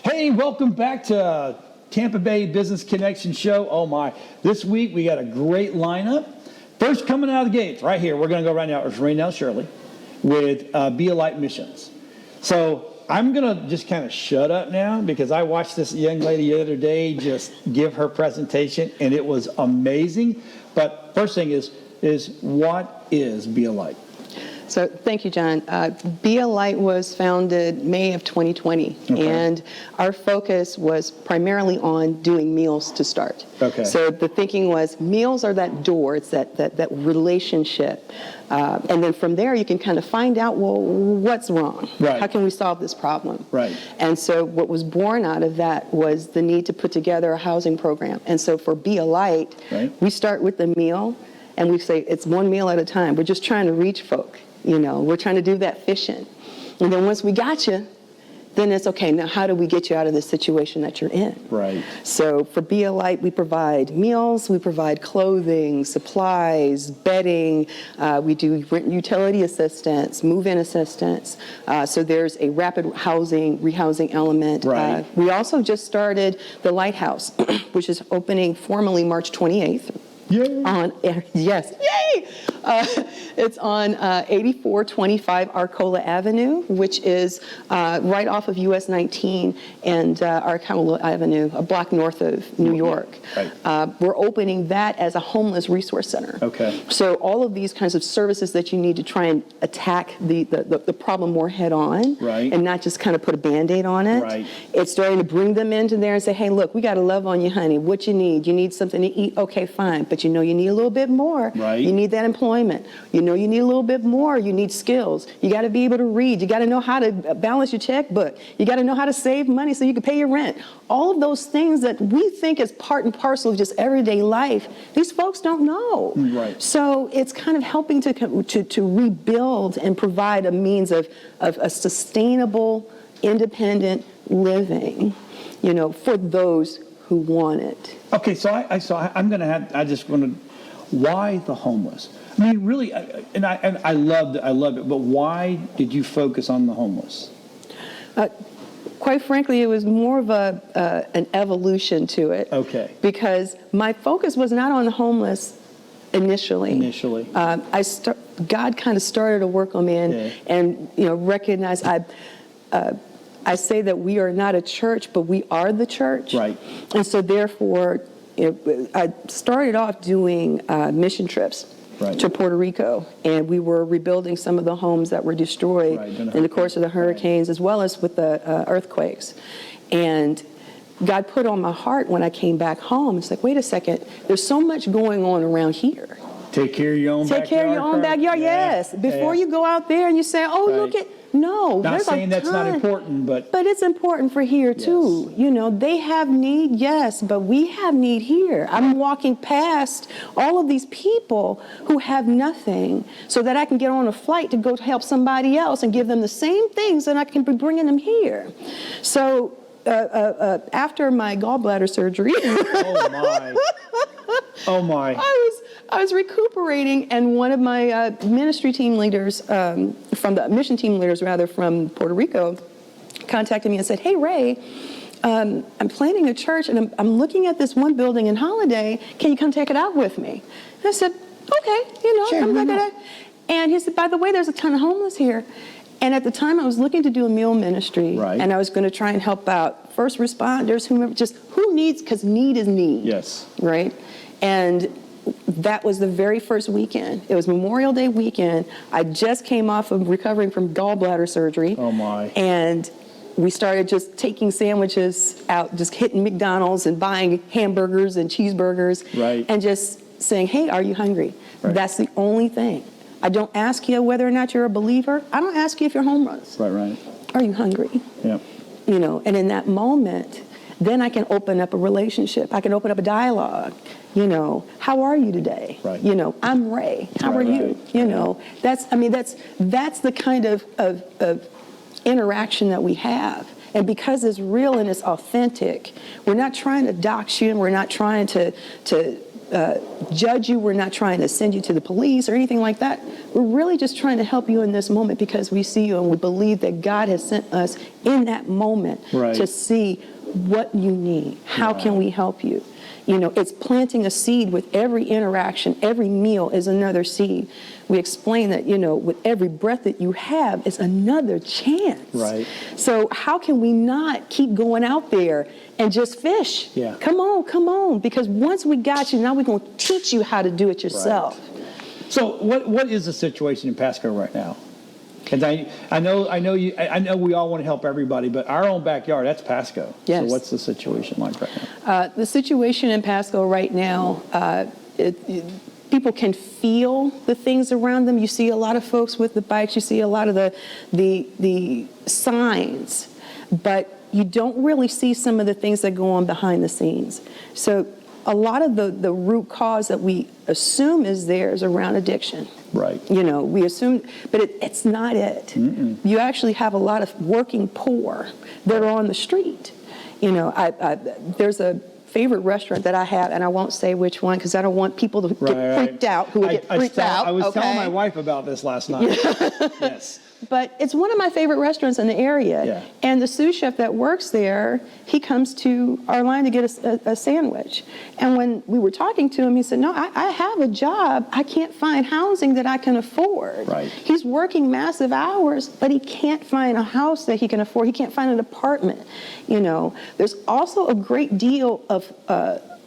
Hey, welcome back to Tampa Bay Business Connections show. Oh my, this week we got a great lineup. First coming out of the gates, right here, we're going to go right now, is Raenell Shirley with Be a Light Missions. So I'm going to just kind of shut up now because I watched this young lady the other day just give her presentation and it was amazing. But first thing is what is Be a Light? So thank you, John. Be a Light was founded May of 2020, and our focus was primarily on doing meals to start. Okay. So the thinking was meals are that door, it's that relationship. And then from there, you can kind of find out, well, what's wrong? Right. How can we solve this problem? Right. And so what was born out of that was the need to put together a housing program. And so for Be a Light, we start with the meal, and we say it's one meal at a time. We're just trying to reach folk. You know, we're trying to do that fishing. And then once we got you, then it's okay, now how do we get you out of this situation that you're in? Right. So for Be a Light, we provide meals, we provide clothing, supplies, bedding, we do rent utility assistance, move-in assistance. So there's a rapid rehousing element. Right. We also just started the Lighthouse, which is opening formally March 28th. Yay. Yes, yay! It's on 8425 Arcola Avenue, which is right off of US 19 and Arcola Avenue, a block north of New York. Right. We're opening that as a homeless resource center. Okay. So all of these kinds of services that you need to try and attack the problem more head on, right, and not just kind of put a Band-Aid on it. Right. It's starting to bring them into there and say, hey, look, we got to love on you, honey. What you need? You need something to eat? Okay, fine. But you know you need a little bit more. Right. You need that employment. You know you need a little bit more. You need skills. You got to be able to read. You got to know how to balance your checkbook. You got to know how to save money so you can pay your rent. All of those things that we think is part and parcel of just everyday life, these folks don't know. Right. So it's kind of helping to rebuild and provide a means of a sustainable, independent living, you know, for those who want it. Okay, so I just want to, why the homeless? I mean, really, and I loved it, but why did you focus on the homeless? Quite frankly, it was more of an evolution to it. Okay. Because my focus was not on the homeless initially. God kind of started to work on me and you know, recognize I say that we are not a church, but we are the church. Right. And so therefore, I started off doing mission trips. Right. To Puerto Rico, and we were rebuilding some of the homes that were destroyed in the course of the hurricanes, as well as with the earthquakes. And God put on my heart when I came back home, it's like, wait a second, there's so much going on around here. Take care of your own backyard. Take care of your own backyard, yes. Before you go out there and you say, oh, look at, no. Not saying that's not important, but it's important for here too. You know, they have need, yes, but we have need here. I'm walking past all of these people who have nothing so that I can get on a flight to go to help somebody else and give them the same things that I can be bringing them here. So after my gallbladder surgery, oh my. I was recuperating, and one of my ministry team leaders, from the mission team leaders rather, from Puerto Rico, contacted me and said, hey, Ray, I'm planning a church, and I'm looking at this one building in Holiday. Can you come take it out with me? And I said, okay, sure, I'm looking at it. And he said, by the way, there's a ton of homeless here. And at the time, I was looking to do a meal ministry, and I was going to try and help out first responders, whomever, just who needs, because need is need. Yes. Right? And that was the very first weekend. It was Memorial Day weekend. I just came off of recovering from gallbladder surgery. Oh, my. And we started just taking sandwiches out, just hitting McDonald's and buying hamburgers and cheeseburgers. Right. And just saying, hey, are you hungry? Right. That's the only thing. I don't ask you whether or not you're a believer. I don't ask you if you're homeless. Right. Are you hungry? Yeah. You know, and in that moment, then I can open up a relationship. I can open up a dialogue. You know, how are you today? Right. You know, I'm Ray. How are you? You know, that's the kind of interaction that we have. And because it's real and it's authentic, we're not trying to dox you, and we're not trying to judge you. We're not trying to send you to the police or anything like that. We're really just trying to help you in this moment because we see you and we believe that God has sent us in that moment to see what you need. How can we help you? You know, it's planting a seed with every interaction. Every meal is another seed. We explain that, you know, with every breath that you have, it's another chance. Right. So how can we not keep going out there and just fish? Yeah. Come on. Because once we got you, now we're going to teach you how to do it yourself. Right. So what is the situation in Pasco right now? Because I know we all want to help everybody, but our own backyard, that's Pasco. Yes. So what's the situation like right now? The situation in Pasco right now, people can feel the things around them. You see a lot of folks with the bikes. You see a lot of the signs, but you don't really see some of the things that go on behind the scenes. So a lot of the root cause that we assume is there is around addiction. Right. You know, we assume, but it's not it. Mm-mm. You actually have a lot of working poor that are on the street. You know, there's a favorite restaurant that I have, and I won't say which one because I don't want people to get freaked out who would get freaked out. I was telling my wife about this last night. Yes. But it's one of my favorite restaurants in the area. Yeah. And the sous chef that works there, he comes to our line to get a sandwich. And when we were talking to him, he said, no, I have a job. I can't find housing that I can afford. Right. He's working massive hours, but he can't find a house that he can afford. He can't find an apartment. You know, there's also a great deal of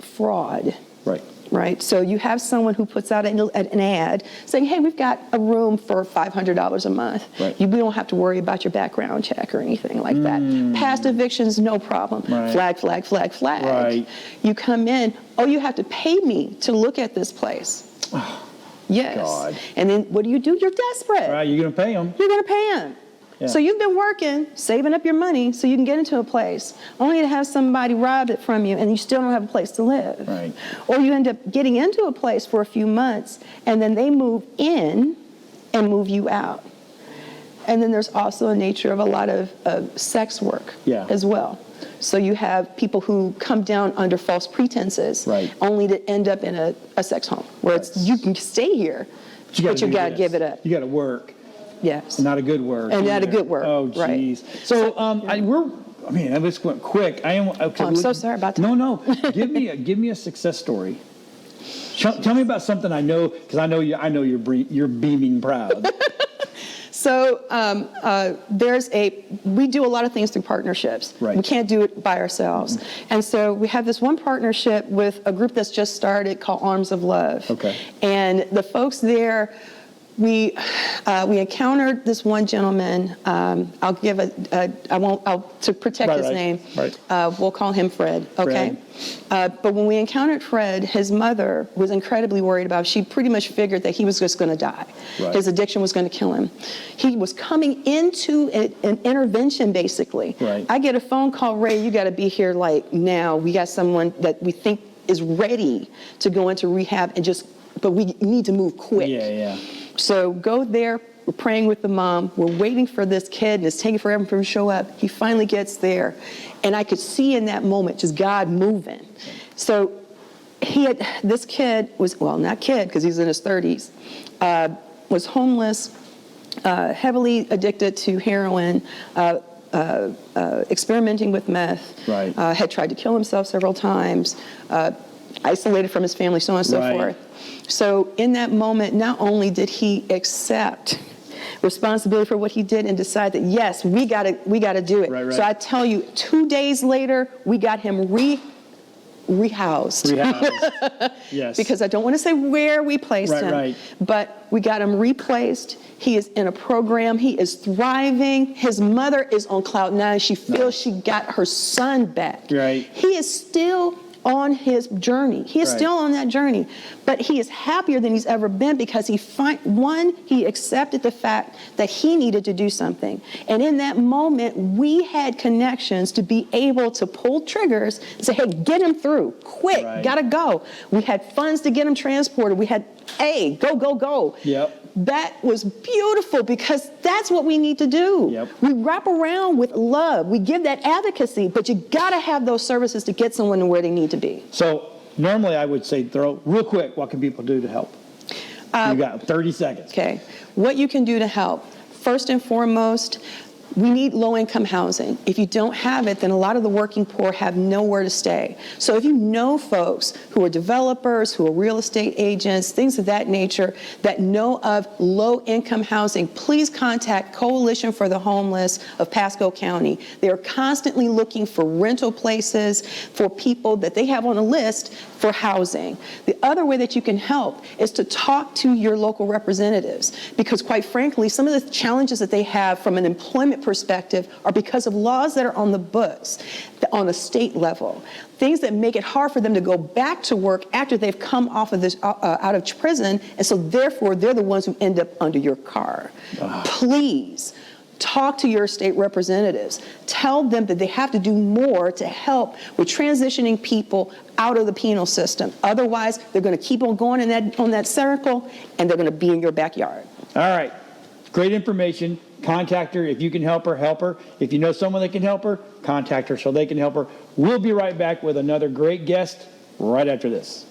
fraud. Right. Right. So you have someone who puts out an ad saying, hey, we've got a room for $500 a month. Right. We don't have to worry about your background check or anything like that. Past evictions, no problem. Right. Flag. Right. You come in, oh, you have to pay me to look at this place. Oh, yes. God. And then what do? You're desperate. Right. You're going to pay them. You're going to pay them. Yeah. So you've been working, saving up your money so you can get into a place, only to have somebody rob it from you and you still don't have a place to live. Right. Or you end up getting into a place for a few months and then they move in and move you out. And then there's also a nature of a lot of sex work as well. So you have people who come down under false pretenses only to end up in a sex home where it's, you can stay here, but you got to give it up. You got to work. Yes. Not a good work. And not a good work. Oh, geez. Right. So, I just went quick. I'm so sorry about that. No. Give me a success story. Tell me about something I know, because I know you're beaming proud. So we do a lot of things through partnerships. Right. We can't do it by ourselves. And so we have this one partnership with a group that's just started called Arms of Love. Okay. And the folks there, we encountered this one gentleman. I'll give to protect his name. Right. We'll call him Fred. Okay. But when we encountered Fred, his mother was incredibly worried about him. She pretty much figured that he was just going to die. Right. His addiction was going to kill him. He was coming into an intervention, basically. Right. I get a phone call, Ray, you got to be here like now. We got someone that we think is ready to go into rehab but we need to move quick. Yeah. So go there. We're praying with the mom. We're waiting for this kid, and it's taking forever for him to show up. He finally gets there. And I could see in that moment just God moving. So this kid was, well, not kid, because he's in his 30s, was homeless, heavily addicted to heroin, experimenting with meth, had tried to kill himself several times, isolated from his family, so on and so forth. So in that moment, not only did he accept responsibility for what he did and decide that, yes, we got to do it. Right. So I tell you, 2 days later, we got him rehoused. Yes. Because I don't want to say where we placed him, but we got him replaced. He is in a program. He is thriving. His mother is on cloud nine. She feels she got her son back. Right. He is still on his journey. He is still on that journey, but he is happier than he's ever been because he accepted the fact that he needed to do something. And in that moment, we had connections to be able to pull triggers and say, hey, get him through, quick, gotta go. We had funds to get him transported. We had, hey, go. Yep. That was beautiful because that's what we need to do. Yep. We wrap around with love. We give that advocacy, but you got to have those services to get someone to where they need to be. So normally I would say throw real quick, what can people do to help? You got 30 seconds. Okay. What you can do to help. First and foremost, we need low-income housing. If you don't have it, then a lot of the working poor have nowhere to stay. So if you know folks who are developers, who are real estate agents, things of that nature, that know of low-income housing, please contact Coalition for the Homeless of Pasco County. They are constantly looking for rental places for people that they have on a list for housing. The other way that you can help is to talk to your local representatives, because quite frankly, some of the challenges that they have from an employment perspective are because of laws that are on the books on a state level, things that make it hard for them to go back to work after they've come off of this out of prison, and so therefore they're the ones who end up under your car. Please talk to your state representatives. Tell them that they have to do more to help with transitioning people out of the penal system. Otherwise, they're going to keep on going on that circle, and they're going to be in your backyard. All right. Great information. Contact her. If you can help her, help her. If you know someone that can help her, contact her so they can help her. We'll be right back with another great guest right after this.